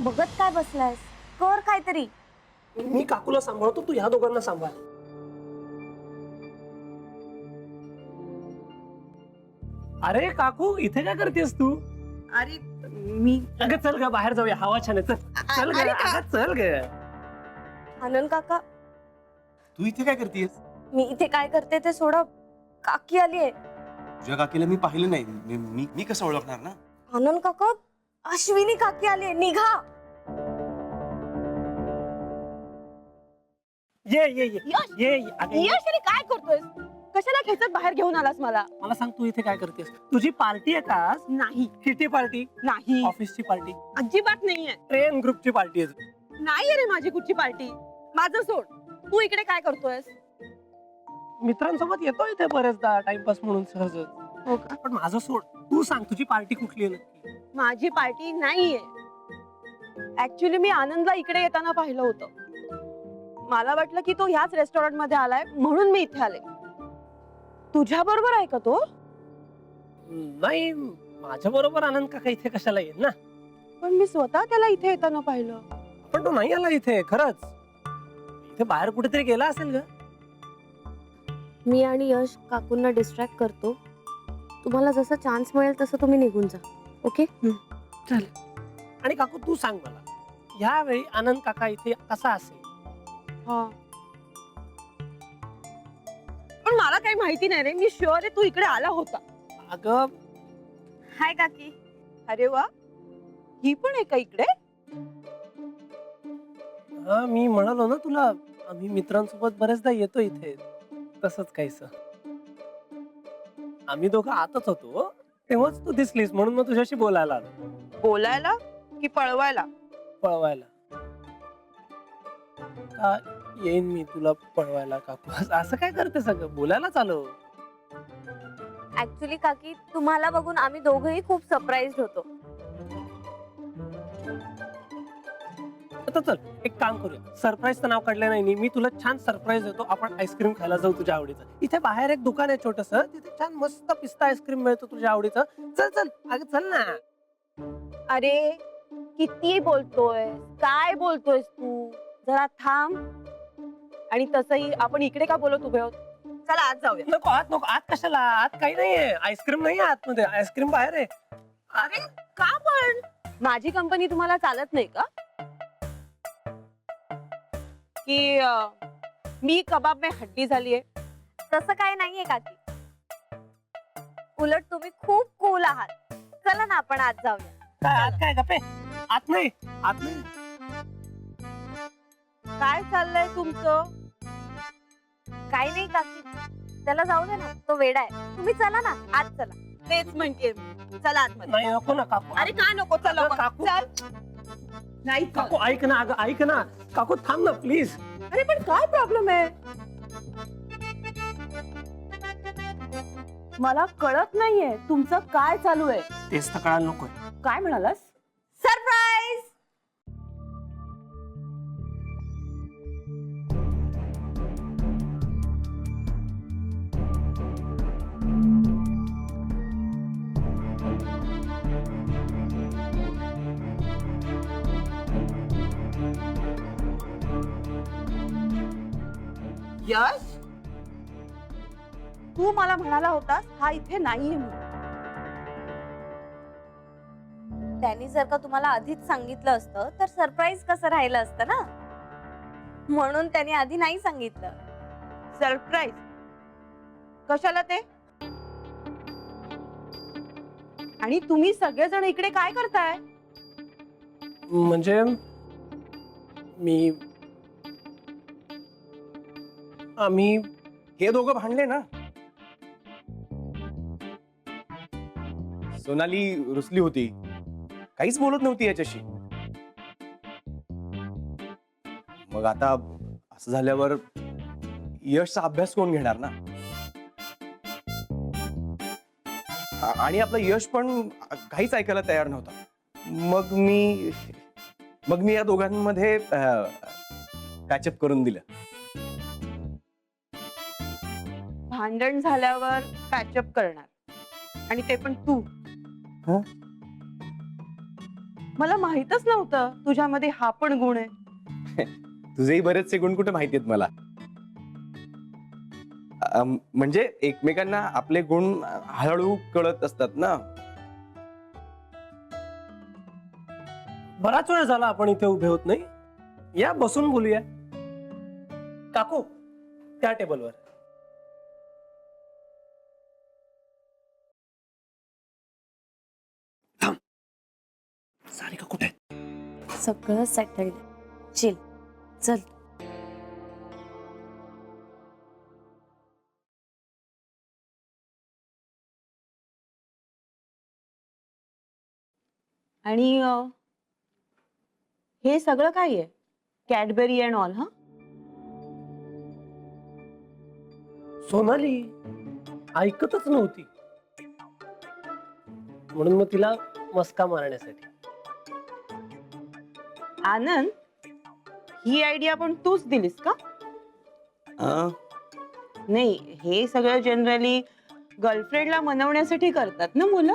बघत काय बसलायस? कर काहीतरी. मी काकूला सांभाळतो, तू ह्या दोघांना सांभाळ. अरे काकू, इथे काय करतेस तू? अरे मी अगं चल ग, बाहेर जाऊया, हवा छान आहे. चल ग, अगं चल ग. आनंद काका, तू इथे काय करतेस? मी इथे काय करते ते सोडा. काकी आलीये. तुझ्या काकीला मी पाहिलं नाही. मी कसं ओळखणार ना? आनंद काका, अश्विनी काकी आलीये, निघा. ये ये ये ये ये. अगं, ये. यश, अरे काय करतोयस? कशाला खेचत बाहेर घेऊन आलास मला? मला सांग, तू इथे काय करतेस? तुझी पार्टी आहे का आज? नाही किटी पार्टी? नाही, ऑफिसची पार्टी? अजिबात नाहीये. ट्रेन ग्रुपची पार्टी आहे? नाही रे, माझी कुठची पार्टी? माझं सोड. तू इकडे काय करतोयस? मित्रांसोबत येतो इथे बरेचदा टाइमपास म्हणून सहज. हो का? पण माझं सोड, तू सांग तुझी पार्टी कुठली आहे नक्की? माझी पार्टी नाहीये. ऍक्च्युली मी आनंदला इकडे येताना पाहिलं होतं. मला वाटलं की तो ह्याच रेस्टॉरंट मध्ये आलाय म्हणून मी इथे आले. तुझ्या बरोबर आहे का तो? नाही, माझ्या बरोबर आनंद काका इथे कशाला येईल ना. पण मी स्वतः त्याला इथे येताना पाहिलं. पण तो नाही आला इथे, खरंच. इथे बाहेर कुठेतरी गेला असेल ग. मी आणि यश काकूंना डिस्ट्रॅक्ट करतो. तुम्हाला जसं चान्स मिळेल तसं तुम्ही निघून जा. ओके? आणि काकू तू सांग मला, यावेळी आनंद काका इथे कसा असेल? हा. पण मला काही माहिती नाही रे. मी शुअर आहे तू इकडे आला होता. अगं, हाय काकी. अरे वा, ही पण आहे का इकडे? हा, मी म्हणालो ना तुला, आम्ही मित्रांसोबत बरेचदा येतो इथे. तसंच काहीच. आम्ही दोघं आतच होतो तेव्हाच तू दिसलीस, म्हणून मग तुझ्याशी बोलायला आलो. बोलायला की पळवायला? पळवायला. का येईन मी तुला पळवायला काकू? असं काय करते सगळं? बोलायला चालू. ऍक्च्युली काकी, तुम्हाला बघून आम्ही दोघंही खूप सरप्राईज होतो. आता चल, एक काम करूया. सरप्राईजचं नाव काढलं नाही मी तुला छान सरप्राईज देतो. आपण आईस्क्रीम खायला जाऊ तुझ्या आवडीचं. इथे बाहेर एक दुकान आहे छोटस, तिथे छान मस्त पिस्ता आईस्क्रीम मिळतो तुझ्या आवडीचं. चल चल, अगं चल ना. अरे किती बोलतोय, काय बोलतोयस तू? जरा थांब. आणि तसंही आपण इकडे का बोलत उभे आहोत? चला आत जाऊया. नको आत, नको आत. कशाला? आत काही नाहीये. आईस्क्रीम नाहीये आतमध्ये, आईस्क्रीम बाहेर आहे. अरे का पण? माझी कंपनी तुम्हाला चालत नाही का? की मी कबाब में हड्डी झालीये? तसं काय नाहीये काकी. उलट तुम्ही खूप कूल आहात. चला ना, आपण आत जाऊया. काय आत? काय गप्पे? आत नाही, आत नाही. काय चाललंय तुमचं? काही नाही काकी, त्याला जाऊ दे ना, तो वेडा आहे. तुम्ही चला ना, आत चला. तेच म्हणते. चला आतमध्ये. नाही, नको ना काकू. अरे का नको? चला अगं, काकू. चल. नाही काकू ऐक ना, अगं ऐक ना. काकू थांब ना प्लीज. अरे पण काय प्रॉब्लेम आहे? मला कळत नाहीये तुमचं काय चालू आहे. तेच तर कळायला नकोय. काय म्हणालास? सरप्राईज. यश, तू मला म्हणाला होतास हा इथे नाहीये म्हणून. त्यांनी जर का तुम्हाला आधीच सांगितलं असतं तर सरप्राईज कसं राहिलं असतं ना. म्हणून त्यांनी आधी नाही सांगितलं. सरप्राईज कशाला ते? आणि तुम्ही सगळेजण इकडे काय करताय? म्हणजे आम्ही हे दोघं भांडले ना. सोनाली रुसली होती, काहीच बोलत नव्हती याच्याशी. मग आता असं झाल्यावर यशचा अभ्यास कोण घेणार ना. आणि आपलं यश पण काहीच ऐकायला तयार नव्हता. मग मी या दोघांमध्ये पॅचअप करून दिलं. भांडण झाल्यावर पॅचअप करणार आणि ते पण तू. मला माहितच नव्हतं तुझ्यामध्ये हा पण गुण आहे. तुझेही बरेचसे गुण कुठे माहिती आहेत मला. म्हणजे एकमेकांना आपले गुण हळूहळू कळत असतात ना. बराच वेळ झाला आपण इथे उभे होत नाही. या बसून बोलूया. काकू त्या टेबलवर. थांब. सारिका कुठे आहे? सगळं सेटल्ड. चिल. चल. आणि हे सगळं काय आहे? Cadbury and all. हा, सोनाली ऐकतच नव्हती, म्हणून मग तिला मस्का मारण्यासाठी. आनंद, ही आयडिया पण तूच दिलीस का? अं, नाही, हे सगळं जनरली गर्लफ्रेंडला मनवण्यासाठी करतात ना मुलं.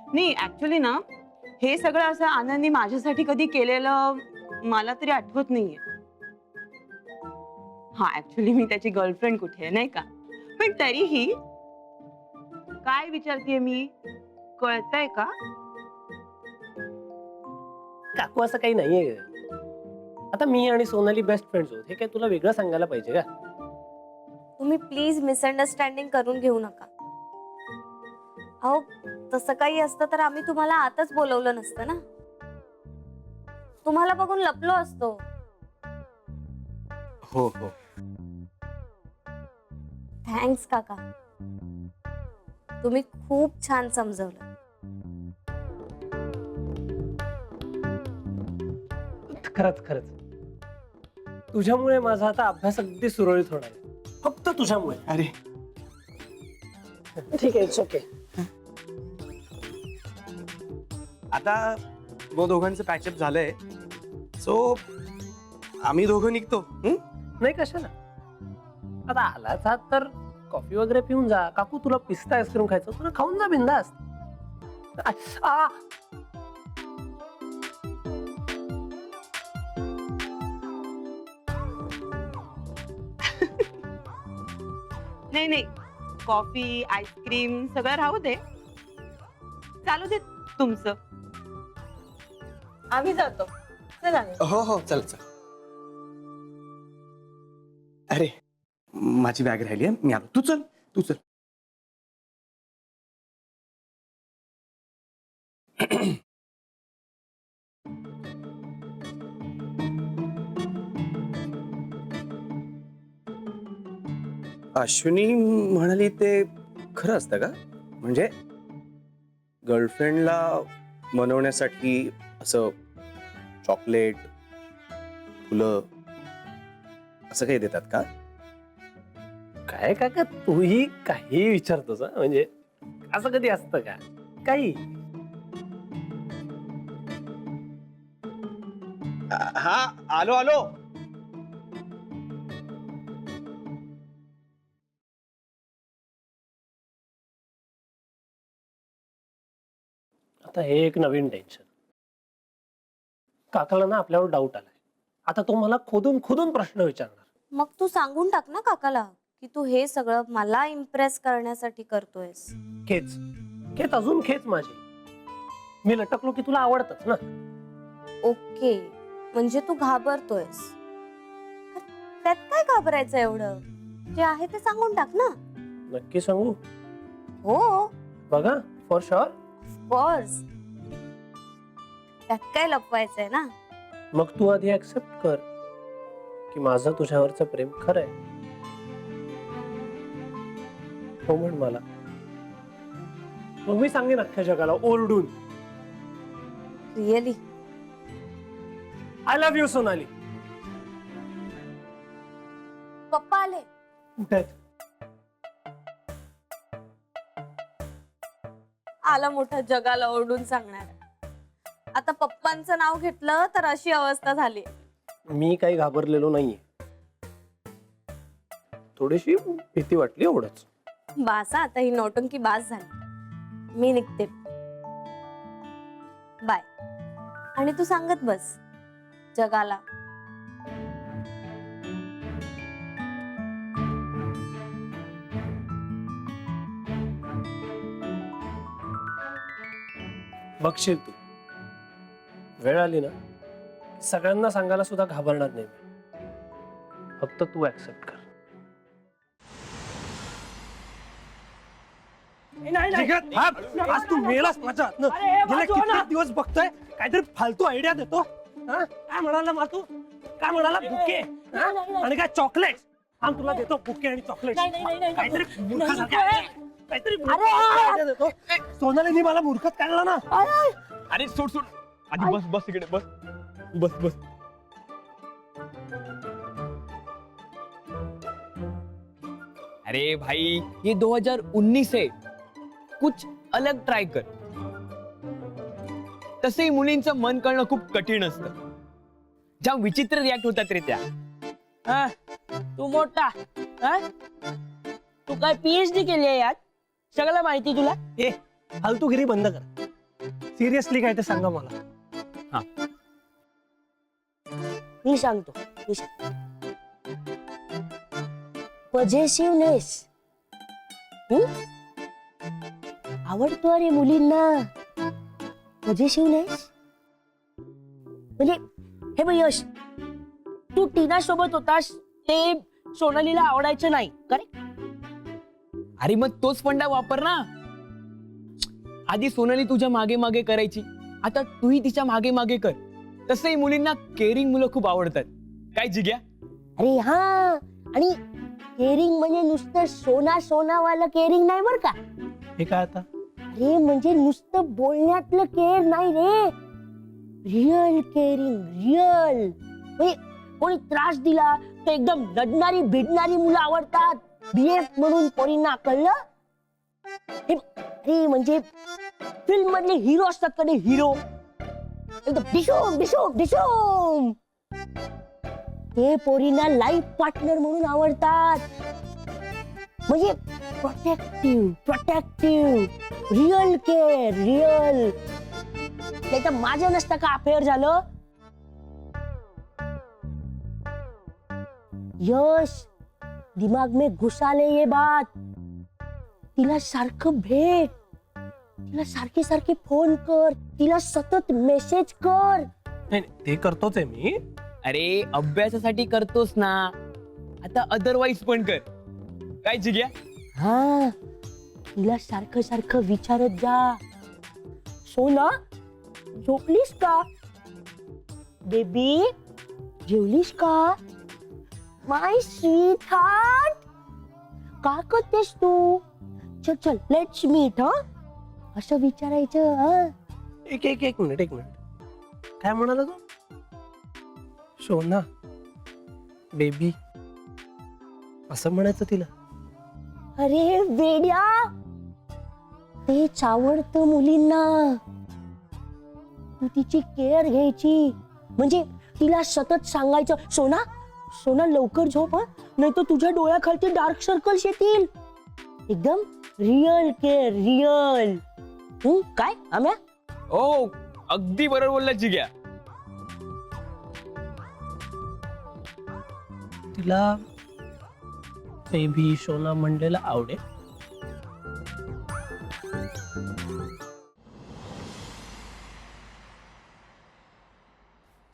नाही, ऍक्च्युली ना, हे सगळं असं आनंदनी माझ्यासाठी कधी केलेलं मला तरी आठवत नाहीये. हा, ऍक्च्युली मी त्याची गर्लफ्रेंड कुठे आहे नाही का, पण तरीही काय विचारतेय मी, कळतंय का? काकू असं काही नाहीये. आता मी आणि सोनाली बेस्ट फ्रेंड्स आहोत, हे काय तुला वेगळं सांगायला पाहिजे का? तुम्ही प्लीज मिसअंडरस्टँडिंग करून घेऊ नका. अहो, तसं काही असतं तर आम्ही तुम्हाला आताच बोलवलं नसतं ना. तुम्हाला बघून लपलो असतो. हो हो. थँक्स काका, तुम्ही खूप छान समजवलं. खरंच खरंच तुझ्यामुळे माझा आता अभ्यास अगदी सुरळीत होणार आहे. फक्त तुझ्यामुळे. अरे ठीक आहे, इट्स ओके. आता मग दोघांचं पॅचअप झालंय, सो आम्ही दोघं निघतो. नाही, कशाला? आता आलाच आहात तर कॉफी वगैरे पिऊन जा. काकू तुला पिस्ता आईस्क्रीम खायचं, तुला खाऊन जा बिंदास. नाही नाही, कॉफी आईस्क्रीम सगळं राहू दे, चालू दे तुमचं. आम्ही जातो. चला. हो हो, चल चल. अरे माझी बॅग राहिली आहे, मी आलो. तू चल, तू चल. अश्विनी म्हणाली ते खरं असतं का? म्हणजे गर्लफ्रेंडला मनवण्यासाठी असं चॉकलेट, फुलं असं काही देतात का? काय काका, तूही काही विचारतोस हं? म्हणजे असं कधी असतं का? काही. हा, आलो आलो. आता हे एक नवीन टेन्शन. काकाला ना आपल्यावर डाऊट आलाय. आता तो मला खोदून खोदून प्रश्न विचारणार. मग तू सांगून टाक ना काकाला की तू हे सगळं मला इम्प्रेस करण्यासाठी करतोयस. खेच खेच अजून खेच माझी. मी लटकलो की तुला आवडतच ना. ओके, म्हणजे तू घाबरतोयस. त्यात काय घाबरायचं एवढं? जे आहे ते सांगून टाक ना. नक्की सांगू? हो, बघा, फॉर शुअर. ऑफकोर्स. त्यात काय लपवायचंय ना. मग तू आधी ऍक्सेप्ट कर की माझं तुझ्यावरचं प्रेम खरं आहे. हो म्हण मला, मग मी सांगेन अख्ख्या जगाला ओरडून, really. I love you Sonali. पप्पा आले. आला मोठा जगाला ओरडून सांगणार. आता पप्पांचं नाव घेतलं तर अशी अवस्था झाली. मी काही घाबरलेलो नाहीये. थोडीशी भीती वाटली एवढंच. बासा, आता ही नौटंकी बास झाली. मी निघते. बाय. आणि तू सांगत बस जगाला. बघशील तू, वेळ आली ना सगळ्यांना सांगायला सुद्धा घाबरणार नाही मी. फक्त तू ऍक्सेप्ट कर. आज तू मेलास माझ्या हातनं. गेले किती दिवस बघतोय काहीतरी फालतू आयडिया देतो. हा? काय म्हणाला मातू? काय म्हणाला? बुके आणि काय चॉकलेट? आम तुला देतो बुके आणि चॉकलेट. काहीतरी मूर्खासारखं काहीतरी आयडिया देतो. सोनालीने मला मूर्खत काढला ना. अरे सोड सोड, आधी बस बस इकडे बस बस बस. अरे भाई ये 2019 है, कुछ अलग ट्राय कर. तसंही मुलींचं मन कळणं खूप कठीण असतं. ज्या विचित्र रिॲक्ट होतात रे त्या. हा, तू मोठा हा? तू काय पीएचडी केली आहे यात? सगळं माहिती तुला? ए फालतूगिरी बंद कर. सिरियसली काय ते सांगा मला. मी सांगतो. पॉझिटिव्हनेस आवडतो अरे मुलींना. पॉझिटिव्हनेस म्हणजे हे बघ यश, तू टीना सोबत होतास ते सोनालीला आवडायचं नाही का रे? अरे मग तोच फंडा वापर ना. आधी सोनाली तुझ्या मागे मागे करायची, आता तूही तिच्या मागे मागे कर. तसंही मुलींना केअरिंग मुलं खूप आवडतात. काय जिग्या? अरे हा, आणि केअरिंग म्हणजे नुसतं सोनावालं केअरिंग नाही बर का. हे काय आता? अरे म्हणजे नुसतं बोलण्यातलं केअर नाही रे, रिअल केअरिंग. रिअल म्हणजे कोणी त्रास दिला तर एकदम रडणारी भिडणारी मुलं आवडतात. बीएफ म्हणून पोरींना कळलं. अरे म्हणजे फिल्म मधले हिरो असतात का, हिरो एकदम डिशोम डिशोम डिशोम, ते पोरींना लाईफ पार्टनर म्हणून आवडतात. म्हणजे प्रोटेक्टिव्ह रिअल केअर. रिअल नाही तर माझं नसतं का अफेअर झालं. यश, दिमाग में घुसा ले ये बात. तिला सारखं भेट, तिला सारखे सारखे फोन कर, तिला सतत मेसेज कर. नाही ते करतोच आहे मी. अरे अभ्यासासाठी करतोस ना, आता अदरवाईज पण कर. काय जिग्या? हा, तिला सारखं सारखं विचारत जा. सोना झोपलीस का? बेबी जेवलीस का? माय स्वीट हार्ट, का करतेस तू? चल चल लेट्स मीट. हा, असं विचारायचं. हा, एक मिनिट. काय म्हणाला तू? सोना बेबी असं म्हणायचं तिला? अरे वेड्या, तेच आवडतं मुलींना. तू तिची केअर घ्यायची, म्हणजे तिला सतत सांगायचं सोना सोना लवकर झोप हा, नाही तर तुझ्या डोळ्याखालती डार्क सर्कल्स येतील. एकदम रिअल केअर. रिअल. काय आम्या? ओ अगदी बरोबर बोलला जिग्या. तिला बेबी सोना म्हणलेला आवडेल.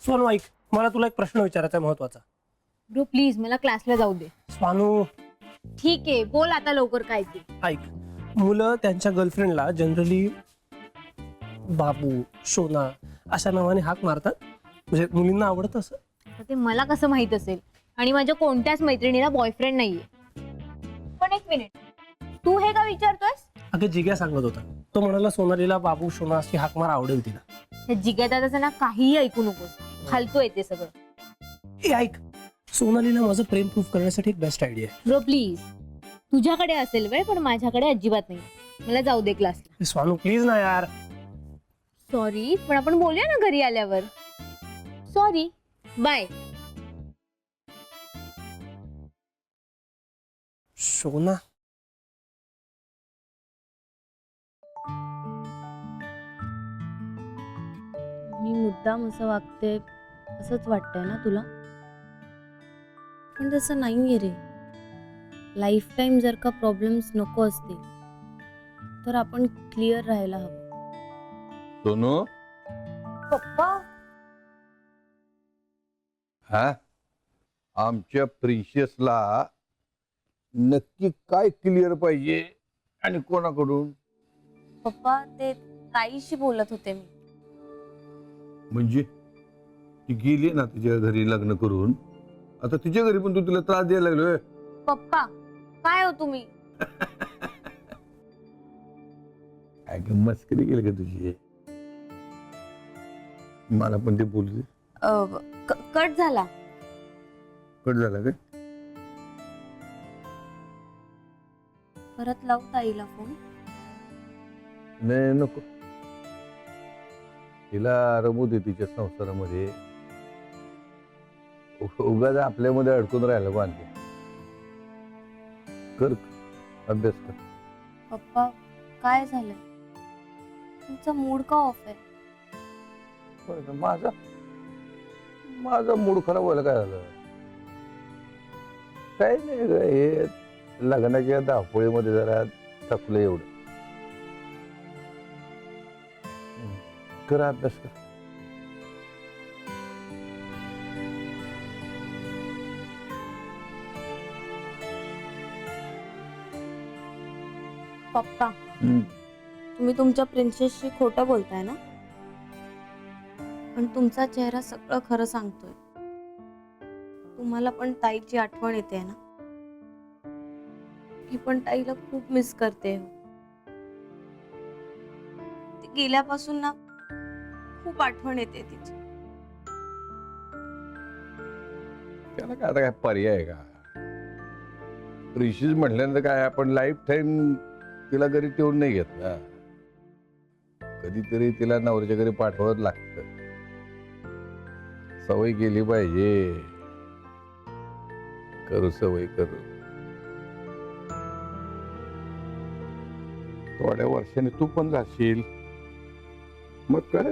सोनू ऐक, मला तुला एक प्रश्न विचारायचा आहे महत्वाचा. ब्रो प्लीज मला क्लासला जाऊ दे. स्वानू ठीक आहे, बोल आता लवकर काय ते. ऐक, मुलं त्यांच्या गर्लफ्रेंडला जनरली बाबू सोना अशा नावाने हाक मारतात. म्हणजे मुलींना आवडतं असं. आता ते मला कसं माहित असेल, आणि माझ्या कोणत्याच मैत्रिणीला बॉयफ्रेंड नाहीये. पण एक मिनिट, तू हे का विचारतोयस? अगं जिग्या सांगत होता, तो म्हणाला सोनालीला बाबू सोना अशी हाक मार आवडेल तिला. हे जिग्या दादाचं ना काहीही ऐकू नकोस, फालतू येते सगळं. ए ऐक, सोनालीला माझं प्रेम प्रूफ करण्यासाठी एक बेस्ट आयडिया आहे. ब्रो प्लीज, तुझ्याकडे असेल वेळ पण माझ्याकडे अजिबात नाही. मला जाऊ दे क्लासला. ए, स्वानू प्लीज ना यार. सॉरी, पण आपण बोलूया ना घरी आल्यावर. Sorry, bye. सोना मुद्दाम असं वागते असंच वाटतंय ना तुला? पण तसं नाहीये रे. लाईफ टाईम जर का प्रॉब्लेम्स नको असतील तर आपण क्लिअर राहायला हवं. सोनू पप्पा हा आमच्या प्रिन्सेसला नक्की काय क्लिअर पाहिजे आणि कोणाकडून? पप्पा ते ताईशी बोलत होते मी. म्हणजे ती गेली ना तिच्या घरी लग्न करून, आता तिच्या घरी पण तू तिला त्रास द्यायला लागलोय. पप्पा काय हो तुम्ही? काय गं, मस्करी केली का तुझी? मला पण ते बोलू दे. कट झाला. कट झाला काय? परत लावू ताईला फोन? नाही नको, तिला रमू दे तिच्या संसारामध्ये. उगाच आपल्यामध्ये अडकून राहिलं बांधले. कर अभ्यास कर. पप्पा काय झालंय? तुमचा मूड का ऑफ आहे? बरं का, माझा मूड खराब व्हायला काय झालं? काही नाही ग, हे लग्नाच्या धावपळीमध्ये जरा थकलं एवढं. कर अभ्यास कर. पप्पा तुम्ही तुमच्या प्रिन्सेसशी खोटं बोलताय ना? पण तुमचा चेहरा सगळं खरं सांगतोय. तुम्हाला पण ताईची आठवण येते ना? मी पण ताईला खूप मिस करते. ती गेल्यापासून ना खूप आठवण येते तिची. त्याला काय आता काय पर्याय आहे का? प्रिन्सेस म्हटल्यानंतर काय आपण लाईफ टाईम तिला घरी ठेवून नाही घेत ना. कधीतरी तिला नवऱ्याच्या घरी पाठवावं लागतं. सवय केली पाहिजे. करू सवय करू. थोड्या वर्षाने तू पण जाशील, मग काय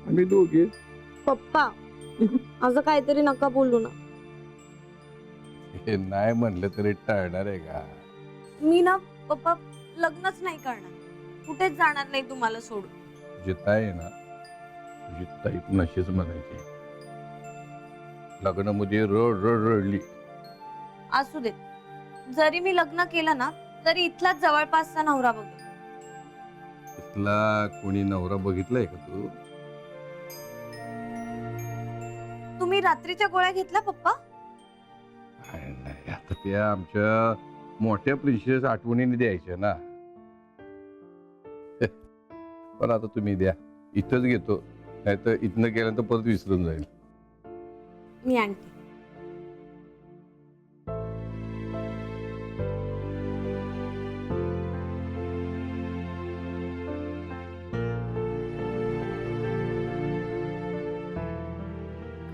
आम्ही दोघे. पप्पा असं काहीतरी नका बोलू ना. हे नाही म्हणलं तरी टाळणार आहे का? मी ना पप्पा लग्नच नाही करणार. कुठेच जाणार नाही तुम्हाला सोडून. तुझी ताई आहे ना, तुझी ताई पण अशीच म्हणायची. लग्नामध्ये रड रड रडली. असू दे. जरी मी लग्न केलं ना तरी इथलाच जवळपासचा नवरा बघेल. तिथला कोणी नवरा बघितलाय का तू? तुम्ही रात्रीच्या गोळ्या घेतल्या पप्पा? नाही, आता त्या आमच्या मोठ्या प्रिन्सेस आठवणीने द्यायच्या ना. पण आता तुम्ही द्या, इथंच घेतो, नाही तर इथनं गेल्यानंतर परत विसरून जाईल. मी आणते.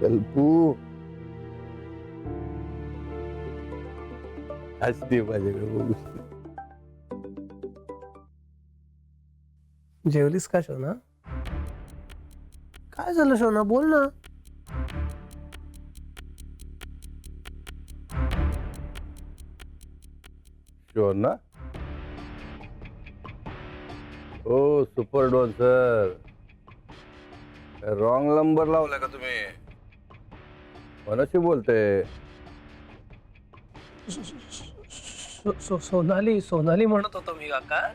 कल्पू हसते माझ्याकडे बघू. जेवलीस का शोना? काय झालं शोना, बोल ना. शोना, ओ super don sir, wrong number लावला का तुम्ही? कोणाशी बोलते? सोनाली म्हणत होतो मी काका.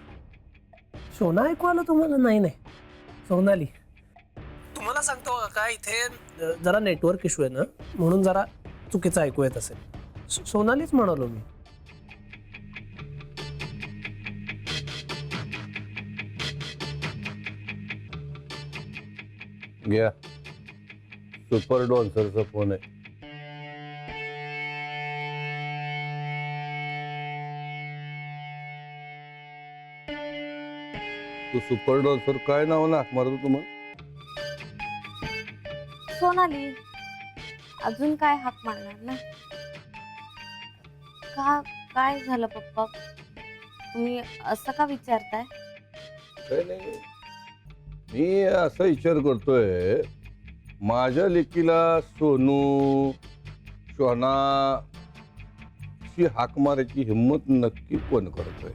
सोना ऐकू आलं तुम्हाला? नाही नाही, सोनाली. तुम्हाला सांगतो काका, इथे जरा नेटवर्क इश्यू आहे ना, म्हणून जरा चुकीचं ऐकू येत असेल. सोनालीच म्हणालो मी. घ्या, सुपर डॉन सरचा फोन आहे. तो सुपर डॉन सर काय नाव ना मारतो तुम्हाला? सोनाली. अजून काय हाक मारणार ना? का काय झालं पप्पा? तुम्ही असं का विचारताय? काय नाही, मी असा विचार करतोय, माझ्या लेकीला सोनू शोना ची हाक मारायची हिंमत नक्की कोण करतोय?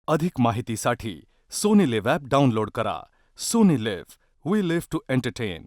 अधिक माहितीसाठी सोनी लिव्ह ॲप डाउनलोड करा. Sony LIV, we live to entertain.